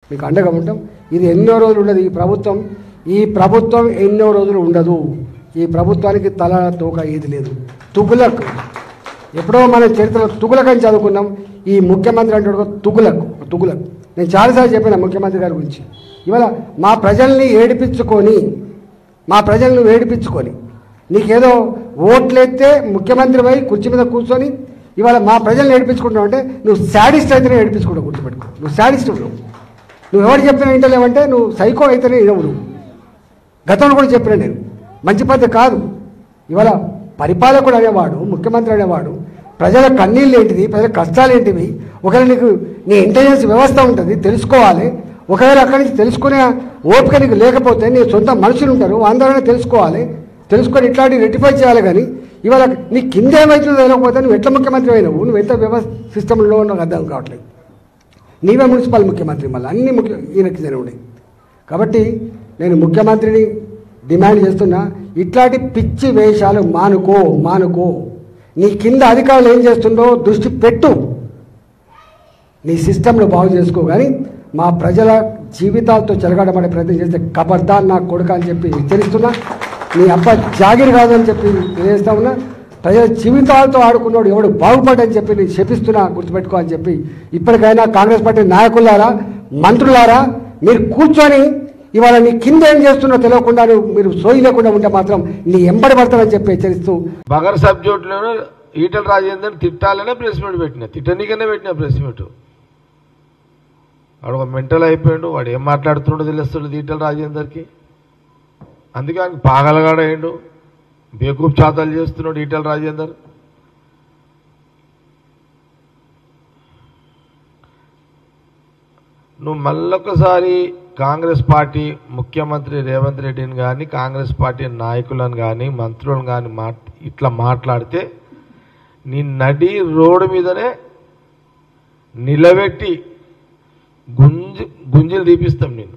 మీకు అండగా ఉంటాం. ఇది ఎన్నో రోజులు ఉండదు. ఈ ప్రభుత్వం ఎన్నో రోజులు ఉండదు. ఈ ప్రభుత్వానికి తల తోక ఏది లేదు. తుగులక్ ఎప్పుడో మన చరిత్రలో తుగులక్ అని చదువుకున్నాం. ఈ ముఖ్యమంత్రి అంటే తుగులక్. నేను చాలాసార్లు చెప్పిన ముఖ్యమంత్రి గారి గురించి. ఇవాళ మా ప్రజల్ని ఏడిపించుకొని నీకేదో ఓట్లెత్తే ముఖ్యమంత్రి పోయి కుర్చీ మీద కూర్చొని ఇవాళ మా ప్రజల్ని ఏడిపించుకుంటావు అంటే నువ్వు శాడిస్ట్ అయితేనే ఏడిపించుకుంటావు. గుర్తుపెట్టుకో, నువ్వు శాడిస్ట్. నువ్వు ఎవరు చెప్పినా వింటలేవంటే నువ్వు సైకో అయితేనే ఇవ్వడు. గతంలో కూడా చెప్పినా నేను, మంచి పద్ధతి కాదు. ఇవాళ పరిపాలకుడు అనేవాడు, ముఖ్యమంత్రి అనేవాడు ప్రజల కన్నీళ్ళు ఏంటిది, ప్రజల కష్టాలు ఏంటివి, ఒకవేళ నీకు నీ ఇంటెలిజెన్స్ వ్యవస్థ ఉంటుంది, తెలుసుకోవాలి. ఒకవేళ అక్కడి నుంచి తెలుసుకునే ఓపిక నీకు లేకపోతే నీ సొంత మనుషులు ఉంటారు, అందరూ తెలుసుకొని ఇట్లాంటి రెక్టిఫై చేయాలి. కానీ ఇవాళ నీ కింద ఏమవుతుందో తెలియకపోతే నువ్వు ఎట్లా ముఖ్యమంత్రి అయినావు, నువ్వు ఎంత వ్యవస్థ సిస్టంలో ఉన్నావు అర్థం కావట్లేదు. నీవే మున్సిపల్ ముఖ్యమంత్రి, మళ్ళీ అన్ని ఈయనకి జరిగినాయి. కాబట్టి నేను ముఖ్యమంత్రిని డిమాండ్ చేస్తున్నా, ఇట్లాంటి పిచ్చి వేషాలు మానుకో. నీ కింద అధికారులు ఏం చేస్తుందో దృష్టి పెట్టు, నీ సిస్టంలో బాగు చేసుకో. కానీ మా ప్రజల జీవితాలతో చెలగాడమనే ప్రయత్నం చేస్తే ఖబర్దార్ నా కొడుక అని చెప్పి హెచ్చరిస్తున్నా. నీ అబ్బ జాగిరి కాదని చెప్పి తెలియజేస్తా ఉన్నా. ప్రజల జీవితాలతో ఆడుకున్నాడు ఎవడు బాగుపడని చెప్పి నేను శపిస్తున్నా, గుర్తుపెట్టుకో అని చెప్పి. ఇప్పటికైనా కాంగ్రెస్ పార్టీ నాయకులారా, మంత్రులారా, మీరు కూర్చొని ఇవాళ నీ కింద ఏం చేస్తున్నో తెలియకుండా మీరు సోయి లేకుండా ఉంటే మాత్రం నీ ఎంబడి పడతారని చెప్పి హెచ్చరిస్తూ బగర్ సబ్జెక్టులోనే ఈటల రాజేందర్ తిట్టాలనే ప్రెస్ మీట్ పెట్టినా, తిట్టనీకనే పెట్టినా ప్రెస్ మీట్. వాడు ఒక మెంటల్ అయిపోయాడు, వాడు ఏం మాట్లాడుతున్నాడో తెలుస్తుంది ఈటల రాజేందర్కి. అందుకే ఆయనకు పాగలగాడ అయ్యిండు, బేకూఫ్ చాతాలు చేస్తున్నాడు ఈటల రాజేందర్. నువ్వు మళ్ళొకసారి కాంగ్రెస్ పార్టీ ముఖ్యమంత్రి రేవంత్ రెడ్డిని కానీ, కాంగ్రెస్ పార్టీ నాయకులను కానీ, మంత్రులను కానీ ఇట్లా మాట్లాడితే నీ నడి రోడ్డు మీదనే నిలబెట్టి గుంజీలు తీపిస్తాం నేను.